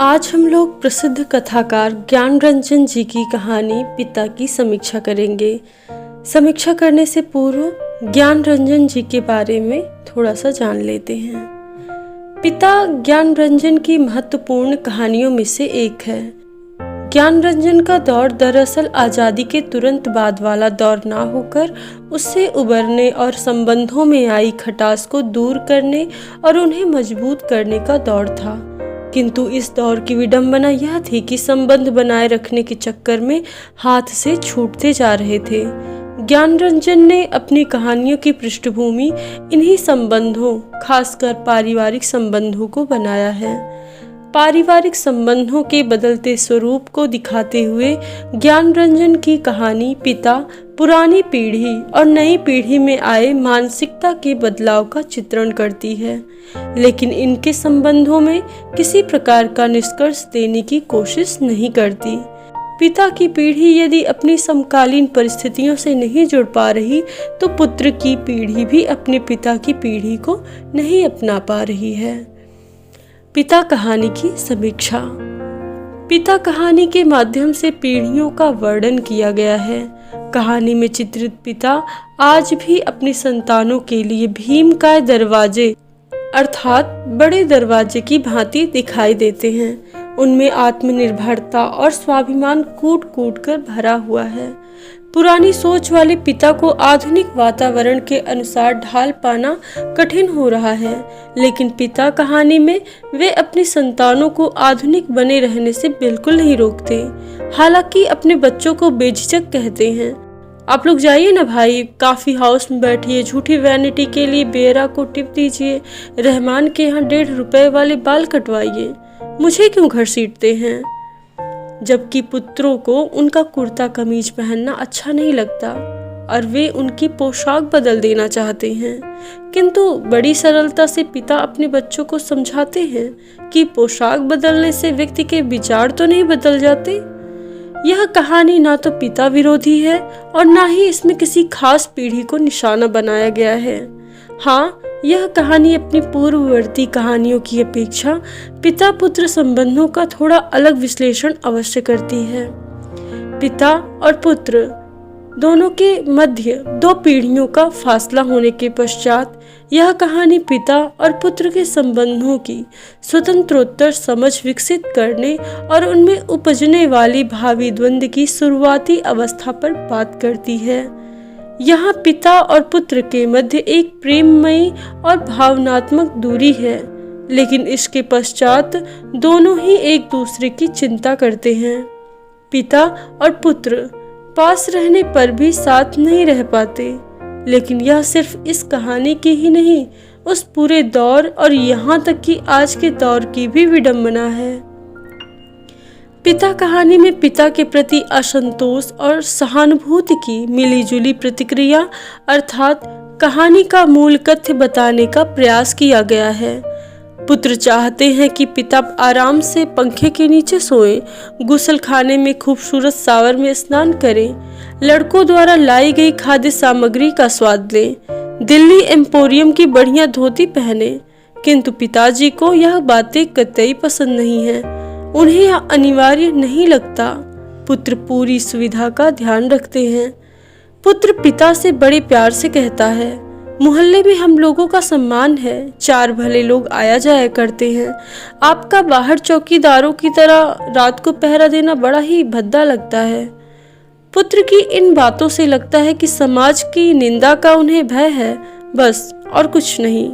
आज हम लोग प्रसिद्ध कथाकार ज्ञानरंजन जी की कहानी पिता की समीक्षा करेंगे। समीक्षा करने से पूर्व ज्ञानरंजन जी के बारे में थोड़ा सा जान लेते हैं। पिता ज्ञानरंजन की महत्वपूर्ण कहानियों में से एक है। ज्ञानरंजन का दौर दरअसल आज़ादी के तुरंत बाद वाला दौर ना होकर उससे उबरने और संबंधों में आई खटास को दूर करने और उन्हें मजबूत करने का दौर था। किंतु इस दौर की विडंबना यह थी कि संबंध बनाए रखने के चक्कर में हाथ से छूटते जा रहे थे। ज्ञानरंजन ने अपनी कहानियों की पृष्ठभूमि इन्हीं संबंधों, खासकर पारिवारिक संबंधों को बनाया है। पारिवारिक संबंधों के बदलते स्वरूप को दिखाते हुए ज्ञानरंजन की कहानी पिता पुरानी पीढ़ी और नई पीढ़ी में आए मानसिकता के बदलाव का चित्रण करती है, लेकिन इनके संबंधों में किसी प्रकार का निष्कर्ष देने की कोशिश नहीं करती। पिता की पीढ़ी यदि अपनी समकालीन परिस्थितियों से नहीं जुड़ पा रही, तो पुत्र की पीढ़ी भी अपने पिता की पीढ़ी को नहीं अपना पा रही है। पिता कहानी की समीक्षा। पिता कहानी के माध्यम से पीढ़ियों का वर्णन किया गया है। कहानी में चित्रित पिता आज भी अपनी संतानों के लिए भीमकाय दरवाजे अर्थात बड़े दरवाजे की भांति दिखाई देते हैं। उनमें आत्मनिर्भरता और स्वाभिमान कूट कूट कर भरा हुआ है। पुरानी सोच वाले पिता को आधुनिक वातावरण के अनुसार ढाल पाना कठिन हो रहा है, लेकिन पिता कहानी में वे अपनी संतानों को आधुनिक बने रहने से बिल्कुल नहीं रोकते। हालांकि अपने बच्चों को बेझिझक कहते हैं, आप लोग जाइए ना भाई, काफी हाउस में बैठिए, झूठी वैनिटी के लिए बेरा को टिप दीजिए, रहमान के यहाँ 1.5 रुपए वाले बाल कटवाइए, मुझे क्यों घसीटते हैं। जबकि पुत्रों को उनका कुर्ता कमीज पहनना अच्छा नहीं लगता और वे उनकी पोशाक बदल देना चाहते हैं, किंतु बड़ी सरलता से पिता अपने बच्चों को समझाते हैं कि पोशाक बदलने से व्यक्ति के विचार तो नहीं बदल जाते। यह कहानी ना तो पिता विरोधी है और ना ही इसमें किसी खास पीढ़ी को निशाना बनाया गया है। हाँ, यह कहानी अपनी पूर्ववर्ती कहानियों की अपेक्षा पिता पुत्र संबंधों का थोड़ा अलग विश्लेषण अवश्य करती है। पिता और पुत्र दोनों के मध्य 2 पीढ़ियों का फासला होने के पश्चात यह कहानी पिता और पुत्र के संबंधों की स्वतंत्रोत्तर समझ विकसित करने और उनमें उपजने वाली भावी द्वंद्व की शुरुआती अवस्था पर बात करती है। यहाँ पिता और पुत्र के मध्य एक प्रेममयी और भावनात्मक दूरी है, लेकिन इसके पश्चात दोनों ही एक दूसरे की चिंता करते हैं। पिता और पुत्र पास रहने पर भी साथ नहीं रह पाते, लेकिन यह सिर्फ इस कहानी की ही नहीं, उस पूरे दौर और यहाँ तक कि आज के दौर की भी विडंबना है। पिता कहानी में पिता के प्रति असंतोष और सहानुभूति की मिलीजुली प्रतिक्रिया अर्थात कहानी का मूल कथ्य बताने का प्रयास किया गया है। पुत्र चाहते हैं कि पिता आराम से पंखे के नीचे सोएं, गुसल खाने में खूबसूरत सावर में स्नान करें, लड़कों द्वारा लाई गई खाद्य सामग्री का स्वाद लें, दिल्ली एम्पोरियम की बढ़िया धोती पहने, किंतु पिताजी को यह बातें कतई पसंद नहीं है। उन्हें यह अनिवार्य नहीं लगता। पुत्र पूरी सुविधा का ध्यान रखते हैं। पुत्र पिता से बड़े प्यार से कहता है, मोहल्ले में हम लोगों का सम्मान है, 4 भले लोग आया जाया करते हैं, आपका बाहर चौकीदारों की तरह रात को पहरा देना बड़ा ही भद्दा लगता है। पुत्र की इन बातों से लगता है कि समाज की निंदा का उन्हें भय है, बस और कुछ नहीं।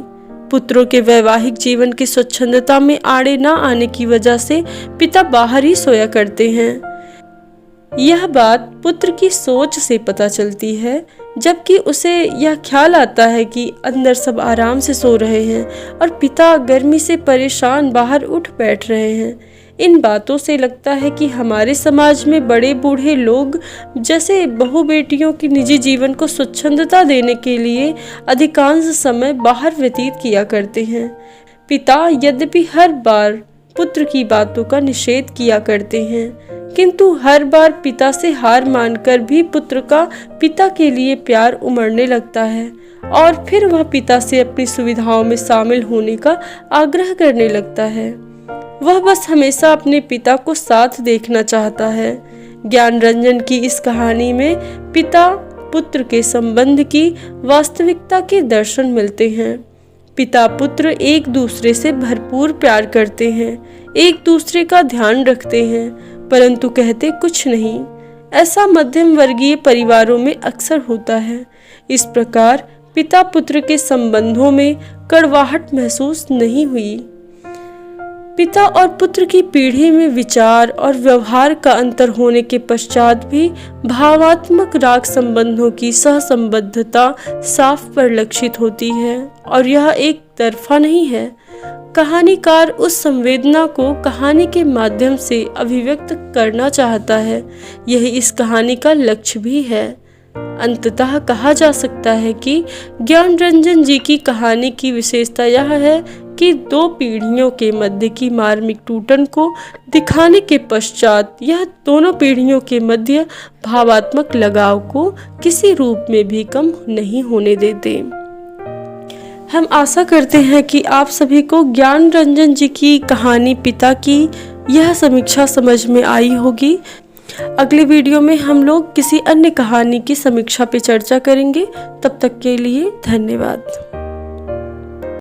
पुत्रों के वैवाहिक जीवन की स्वच्छंदता में आड़े ना आने की वजह से पिता बाहर ही सोया करते हैं। यह बात पुत्र की सोच से पता चलती है, जबकि उसे यह ख्याल आता है कि अंदर सब आराम से सो रहे हैं और पिता गर्मी से परेशान बाहर उठ बैठ रहे हैं। इन बातों से लगता है कि हमारे समाज में बड़े बूढ़े लोग जैसे बहू बेटियों की निजी जीवन को स्वच्छंदता देने के लिए अधिकांश समय बाहर व्यतीत किया करते हैं। पिता यद्यपि हर बार पुत्र की बातों का निषेध किया करते हैं, किंतु हर बार पिता से हार मानकर भी पुत्र का पिता के लिए प्यार उमड़ने लगता है और फिर वह पिता से अपनी सुविधाओं में शामिल होने का आग्रह करने लगता है। वह बस हमेशा अपने पिता को साथ देखना चाहता है। ज्ञानरंजन की इस कहानी में पिता पुत्र के संबंध की वास्तविकता के दर्शन मिलते हैं। पिता पुत्र एक दूसरे से भरपूर प्यार करते हैं, एक दूसरे का ध्यान रखते हैं, परंतु कहते कुछ नहीं। ऐसा मध्यम वर्गीय परिवारों में अक्सर होता है। इस प्रकार पिता पुत्र के संबंधों में कड़वाहट महसूस नहीं हुई। पिता और पुत्र की पीढ़ी में विचार और व्यवहार का अंतर होने के पश्चात भी भावात्मक राग संबंधों की सहसंबद्धता साफ परिलक्षित होती है, और यह एक तरफा नहीं है। कहानीकार उस संवेदना को कहानी के माध्यम से अभिव्यक्त करना चाहता है। यही इस कहानी का लक्ष्य भी है। अंततः कहा जा सकता है कि ज्ञानरंजन जी की कहानी की विशेषता यह है कि दो पीढ़ियों के मध्य की मार्मिक टूटन को दिखाने के पश्चात यह दोनों पीढ़ियों के मध्य भावात्मक लगाव को किसी रूप में भी कम नहीं होने देते। हम आशा करते हैं कि आप सभी को ज्ञानरंजन जी की कहानी पिता की यह समीक्षा समझ में आई होगी। अगले वीडियो में हम लोग किसी अन्य कहानी की समीक्षा पे चर्चा करेंगे। तब तक के लिए धन्यवाद।